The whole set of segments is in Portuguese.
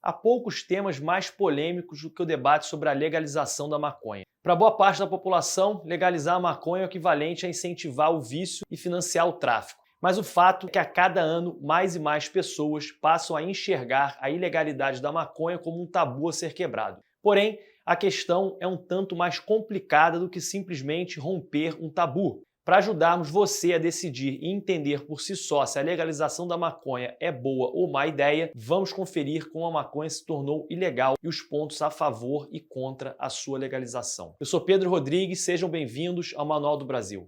há poucos temas mais polêmicos do que o debate sobre a legalização da maconha. Para boa parte da população, legalizar a maconha é o equivalente a incentivar o vício e financiar o tráfico. Mas o fato é que a cada ano mais e mais pessoas passam a enxergar a ilegalidade da maconha como um tabu a ser quebrado. Porém, a questão é um tanto mais complicada do que simplesmente romper um tabu. Para ajudarmos você a decidir e entender por si só se a legalização da maconha é boa ou má ideia, vamos conferir como a maconha se tornou ilegal e os pontos a favor e contra a sua legalização. Eu sou Pedro Rodrigues, sejam bem-vindos ao Manual do Brasil.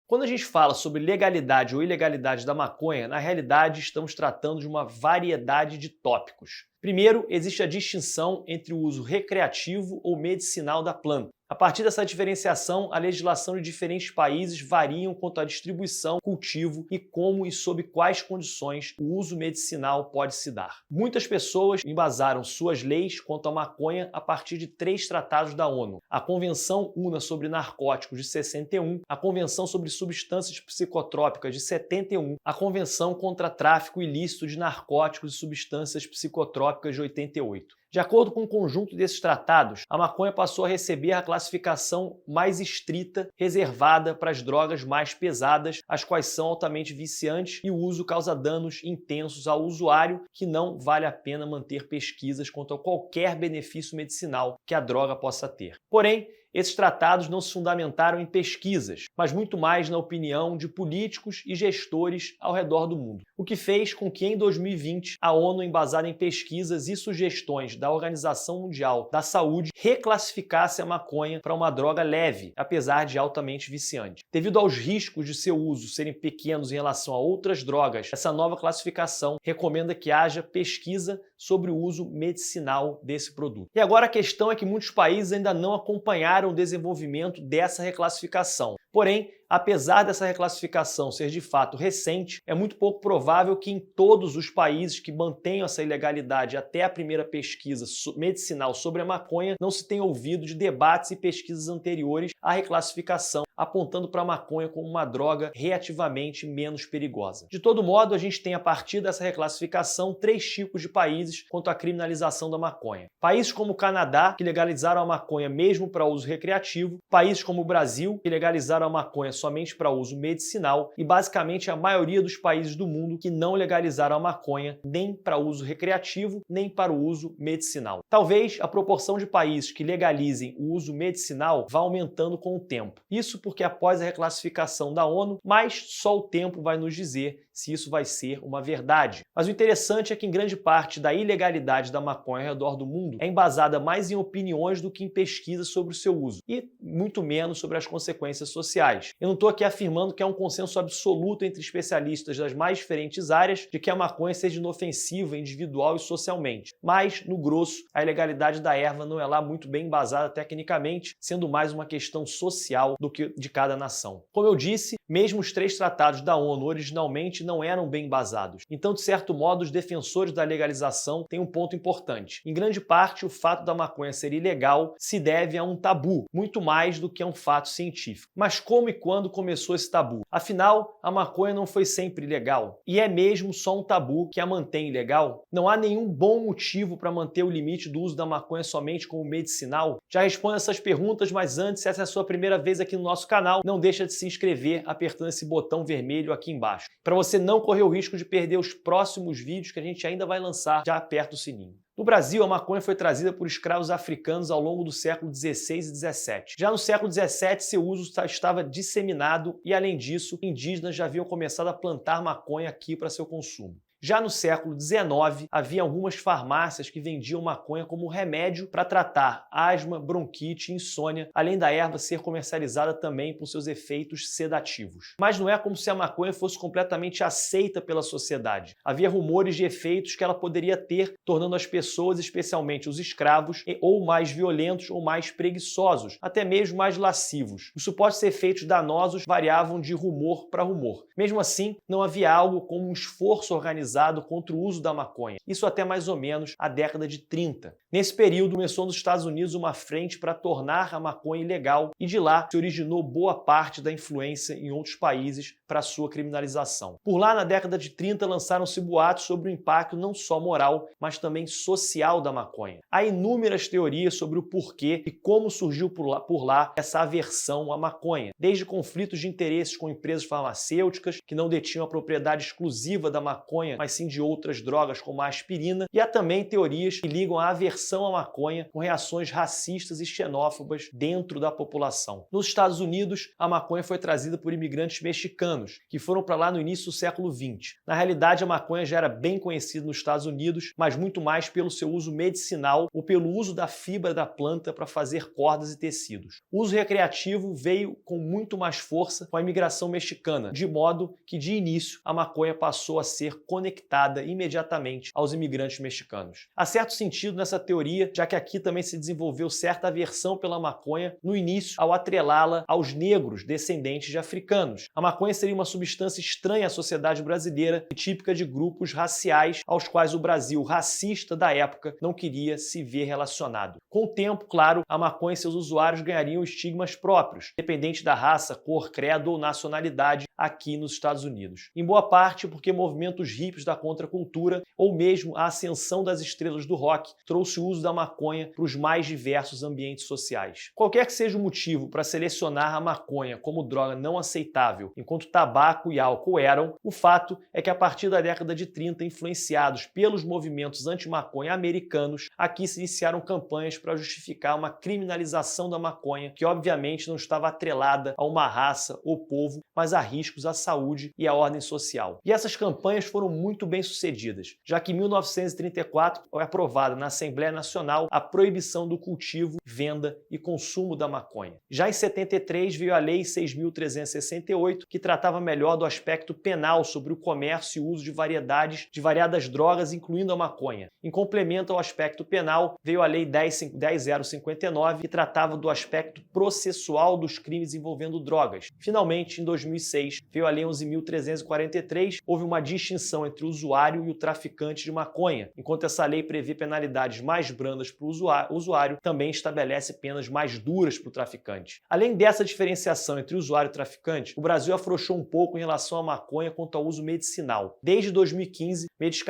Quando a gente fala sobre legalidade ou ilegalidade da maconha, na realidade estamos tratando de uma variedade de tópicos. Primeiro, existe a distinção entre o uso recreativo ou medicinal da planta. A partir dessa diferenciação, a legislação de diferentes países variam quanto à distribuição, cultivo e como e sob quais condições o uso medicinal pode se dar. Muitas pessoas embasaram suas leis quanto à maconha a partir de 3 tratados da ONU: a Convenção UNA sobre Narcóticos de 61, a Convenção sobre Substâncias Psicotrópicas de 71, a Convenção contra Tráfico Ilícito de Narcóticos e Substâncias Psicotrópicas de 88. De acordo com o conjunto desses tratados, a maconha passou a receber a classificação mais estrita, reservada para as drogas mais pesadas, as quais são altamente viciantes e o uso causa danos intensos ao usuário, que não vale a pena manter pesquisas quanto a qualquer benefício medicinal que a droga possa ter. Porém, esses tratados não se fundamentaram em pesquisas, mas muito mais na opinião de políticos e gestores ao redor do mundo. O que fez com que, em 2020, a ONU, embasada em pesquisas e sugestões da Organização Mundial da Saúde, reclassificasse a maconha para uma droga leve, apesar de altamente viciante. Devido aos riscos de seu uso serem pequenos em relação a outras drogas, essa nova classificação recomenda que haja pesquisa sobre o uso medicinal desse produto. E agora a questão é que muitos países ainda não acompanharam o desenvolvimento dessa reclassificação. Porém, apesar dessa reclassificação ser de fato recente, é muito pouco provável que em todos os países que mantenham essa ilegalidade até a primeira pesquisa medicinal sobre a maconha não se tenha ouvido de debates e pesquisas anteriores à reclassificação, apontando para a maconha como uma droga relativamente menos perigosa. De todo modo, a gente tem a partir dessa reclassificação 3 tipos de países quanto à criminalização da maconha. Países como o Canadá, que legalizaram a maconha mesmo para uso recreativo, países como o Brasil, que legalizaram a maconha somente para uso medicinal, e basicamente a maioria dos países do mundo que não legalizaram a maconha nem para uso recreativo, nem para o uso medicinal. Talvez a proporção de países que legalizem o uso medicinal vá aumentando com o tempo. Isso porque após a reclassificação da ONU, mas só o tempo vai nos dizer se isso vai ser uma verdade. Mas o interessante é que em grande parte da ilegalidade da maconha ao redor do mundo é embasada mais em opiniões do que em pesquisas sobre o seu uso, e muito menos sobre as consequências sociais. Eu não estou aqui afirmando que há um consenso absoluto entre especialistas das mais diferentes áreas de que a maconha seja inofensiva individual e socialmente, mas, no grosso, a ilegalidade da erva não é lá muito bem embasada tecnicamente, sendo mais uma questão social do que de cada nação. Como eu disse, mesmo os 3 tratados da ONU originalmente não eram bem embasados. Então, de certo modo, os defensores da legalização têm um ponto importante. Em grande parte, o fato da maconha ser ilegal se deve a um tabu, muito mais do que a um fato científico. Mas como e quando começou esse tabu? Afinal, a maconha não foi sempre ilegal. E é mesmo só um tabu que a mantém ilegal? Não há nenhum bom motivo para manter o limite do uso da maconha somente como medicinal? Já respondo essas perguntas, mas antes, se essa é a sua primeira vez aqui no nosso canal, não deixa de se inscrever apertando esse botão vermelho aqui embaixo. Para você não correr o risco de perder os próximos vídeos que a gente ainda vai lançar, já aperta o sininho. No Brasil, a maconha foi trazida por escravos africanos ao longo do século XVI e XVII. Já no século XVII, seu uso estava disseminado e, além disso, indígenas já haviam começado a plantar maconha aqui para seu consumo. Já no século XIX, havia algumas farmácias que vendiam maconha como remédio para tratar asma, bronquite e insônia, além da erva ser comercializada também por seus efeitos sedativos. Mas não é como se a maconha fosse completamente aceita pela sociedade. Havia rumores de efeitos que ela poderia ter, tornando as pessoas, especialmente os escravos, ou mais violentos ou mais preguiçosos, até mesmo mais lascivos. Os supostos efeitos danosos variavam de rumor para rumor. Mesmo assim, não havia algo como um esforço organizado mobilizado contra o uso da maconha, isso até mais ou menos a década de 30. Nesse período, começou nos Estados Unidos uma frente para tornar a maconha ilegal e de lá se originou boa parte da influência em outros países para sua criminalização. Por lá, na década de 30, lançaram-se boatos sobre o impacto não só moral, mas também social da maconha. Há inúmeras teorias sobre o porquê e como surgiu por lá essa aversão à maconha, desde conflitos de interesses com empresas farmacêuticas que não detinham a propriedade exclusiva da maconha, mas sim de outras drogas como a aspirina, e há também teorias que ligam a aversão à maconha com reações racistas e xenófobas dentro da população. Nos Estados Unidos, a maconha foi trazida por imigrantes mexicanos, que foram para lá no início do século XX. Na realidade, a maconha já era bem conhecida nos Estados Unidos, mas muito mais pelo seu uso medicinal ou pelo uso da fibra da planta para fazer cordas e tecidos. O uso recreativo veio com muito mais força com a imigração mexicana, de modo que, de início, a maconha passou a ser conectada imediatamente aos imigrantes mexicanos. Há certo sentido nessa teoria, já que aqui também se desenvolveu certa aversão pela maconha no início ao atrelá-la aos negros descendentes de africanos. A maconha seria uma substância estranha à sociedade brasileira e típica de grupos raciais aos quais o Brasil racista da época não queria se ver relacionado. Com o tempo, claro, a maconha e seus usuários ganhariam estigmas próprios, independente da raça, cor, credo ou nacionalidade aqui nos Estados Unidos. Em boa parte porque movimentos hippies da contracultura ou mesmo a ascensão das estrelas do rock trouxe o uso da maconha para os mais diversos ambientes sociais. Qualquer que seja o motivo para selecionar a maconha como droga não aceitável, enquanto tabaco e álcool eram, o fato é que a partir da década de 30, influenciados pelos movimentos anti-maconha americanos, aqui se iniciaram campanhas para justificar uma criminalização da maconha, que obviamente não estava atrelada a uma raça ou povo, mas a riscos à saúde e à ordem social. E essas campanhas foram muito bem sucedidas, já que em 1934 foi aprovada na Assembleia Nacional a proibição do cultivo, venda e consumo da maconha. Já em 73 veio a Lei 6.368, que tratava melhor do aspecto penal sobre o comércio e uso de variadas drogas, incluindo a maconha. Em complemento ao aspecto penal, veio a Lei 10.059, que tratava do aspecto processual dos crimes envolvendo drogas. Finalmente, em 2006, veio a Lei 11.343, houve uma distinção entre o usuário e o traficante de maconha. Enquanto essa lei prevê penalidades mais brandas para o usuário, também estabelece penas mais duras para o traficante. Além dessa diferenciação entre usuário e traficante, o Brasil afrouxou um pouco em relação à maconha quanto ao uso medicinal. Desde 2015,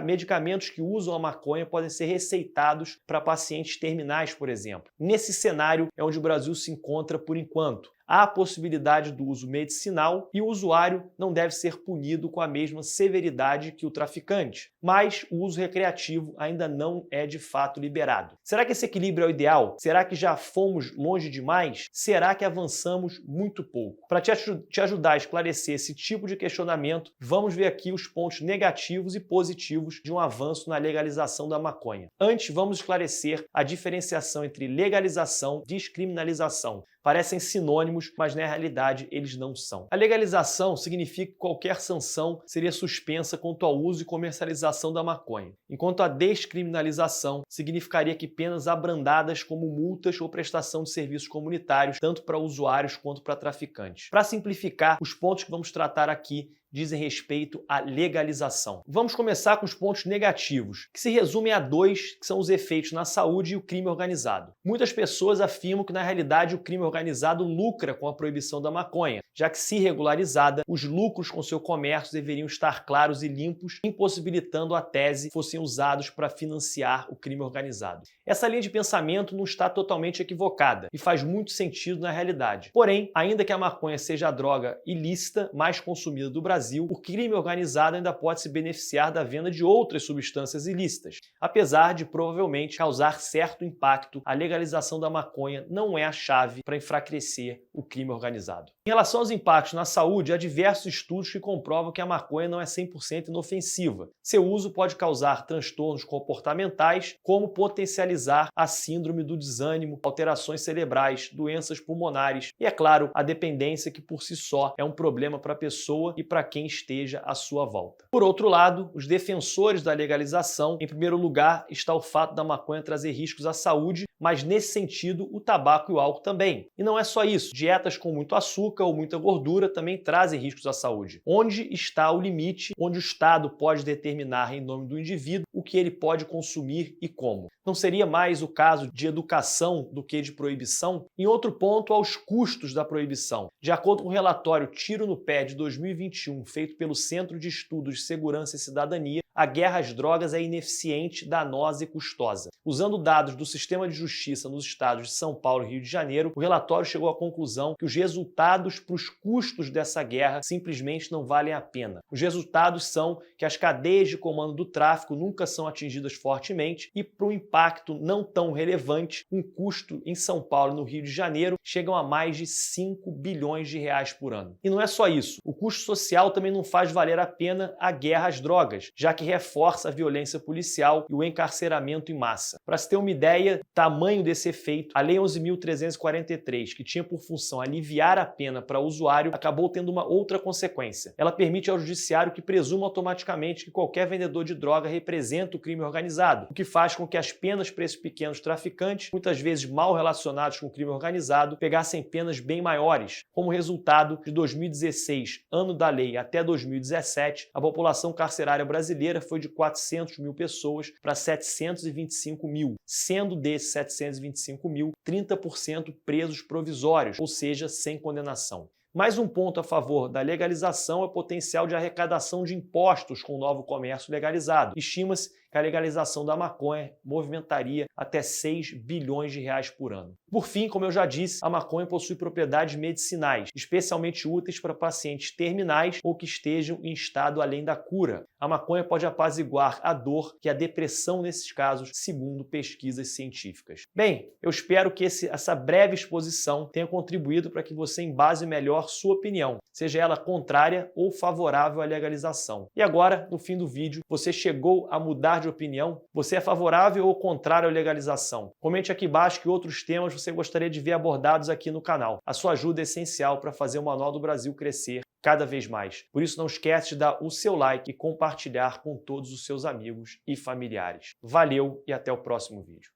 medicamentos que usam a maconha podem ser receitados para pacientes terminais, por exemplo. Nesse cenário é onde o Brasil se encontra por enquanto. Há a possibilidade do uso medicinal e o usuário não deve ser punido com a mesma severidade que o traficante, mas o uso recreativo ainda não é de fato liberado. Será que esse equilíbrio é o ideal? Será que já fomos longe demais? Será que avançamos muito pouco? Para te ajudar a esclarecer esse tipo de questionamento, vamos ver aqui os pontos negativos e positivos de um avanço na legalização da maconha. Antes, vamos esclarecer a diferenciação entre legalização e descriminalização. Parecem sinônimos, mas na realidade eles não são. A legalização significa que qualquer sanção seria suspensa quanto ao uso e comercialização da maconha, enquanto a descriminalização significaria que penas abrandadas como multas ou prestação de serviços comunitários, tanto para usuários quanto para traficantes. Para simplificar, os pontos que vamos tratar aqui dizem respeito à legalização. Vamos começar com os pontos negativos, que se resumem a dois, que são os efeitos na saúde e o crime organizado. Muitas pessoas afirmam que, na realidade, o crime organizado lucra com a proibição da maconha, já que, se regularizada, os lucros com seu comércio deveriam estar claros e limpos, impossibilitando a tese que fossem usados para financiar o crime organizado. Essa linha de pensamento não está totalmente equivocada e faz muito sentido na realidade. Porém, ainda que a maconha seja a droga ilícita mais consumida do Brasil, o crime organizado ainda pode se beneficiar da venda de outras substâncias ilícitas. Apesar de provavelmente causar certo impacto, a legalização da maconha não é a chave para enfraquecer o crime organizado. Em relação aos impactos na saúde, há diversos estudos que comprovam que a maconha não é 100% inofensiva. Seu uso pode causar transtornos comportamentais, como potencializar a síndrome do desânimo, alterações cerebrais, doenças pulmonares e, é claro, a dependência, que por si só é um problema para a pessoa e para quem esteja à sua volta. Por outro lado, os defensores da legalização, em primeiro lugar, está o fato da maconha trazer riscos à saúde, mas nesse sentido o tabaco e o álcool também. E não é só isso, dietas com muito açúcar ou muita gordura também trazem riscos à saúde. Onde está o limite onde o Estado pode determinar em nome do indivíduo o que ele pode consumir e como? Não seria mais o caso de educação do que de proibição? Em outro ponto, aos custos da proibição. De acordo com o relatório Tiro no Pé de 2021, feito pelo Centro de Estudos de Segurança e Cidadania, a guerra às drogas é ineficiente, danosa e custosa. Usando dados do sistema de justiça nos estados de São Paulo e Rio de Janeiro, o relatório chegou à conclusão que os resultados para os custos dessa guerra simplesmente não valem a pena. Os resultados são que as cadeias de comando do tráfico nunca são atingidas fortemente e, para um impacto não tão relevante, um custo em São Paulo e no Rio de Janeiro chegam a mais de 5 bilhões de reais por ano. E não é só isso, o custo social também não faz valer a pena a guerra às drogas, já que reforça a violência policial e o encarceramento em massa. Para se ter uma ideia, tamanho desse efeito, a Lei 11.343, que tinha por função aliviar a pena para o usuário, acabou tendo uma outra consequência. Ela permite ao judiciário que presuma automaticamente que qualquer vendedor de droga representa o crime organizado, o que faz com que as penas para esses pequenos traficantes, muitas vezes mal relacionados com o crime organizado, pegassem penas bem maiores. Como resultado, de 2016, ano da lei, até 2017, a população carcerária brasileira foi de 400 mil pessoas para 725 mil, sendo desses 725 mil, 30% presos provisórios, ou seja, sem condenação. Mais um ponto a favor da legalização é o potencial de arrecadação de impostos com o novo comércio legalizado. Estima-se que a legalização da maconha movimentaria até 6 bilhões de reais por ano. Por fim, como eu já disse, a maconha possui propriedades medicinais, especialmente úteis para pacientes terminais ou que estejam em estado além da cura. A maconha pode apaziguar a dor e a depressão nesses casos, segundo pesquisas científicas. Bem, eu espero que essa breve exposição tenha contribuído para que você embase melhor sua opinião, seja ela contrária ou favorável à legalização. E agora, no fim do vídeo, você chegou a mudar de opinião? Você é favorável ou contrário à legalização? Comente aqui embaixo que outros temas você gostaria de ver abordados aqui no canal. A sua ajuda é essencial para fazer o Manual do Brasil crescer cada vez mais. Por isso, não esquece de dar o seu like e compartilhar com todos os seus amigos e familiares. Valeu e até o próximo vídeo.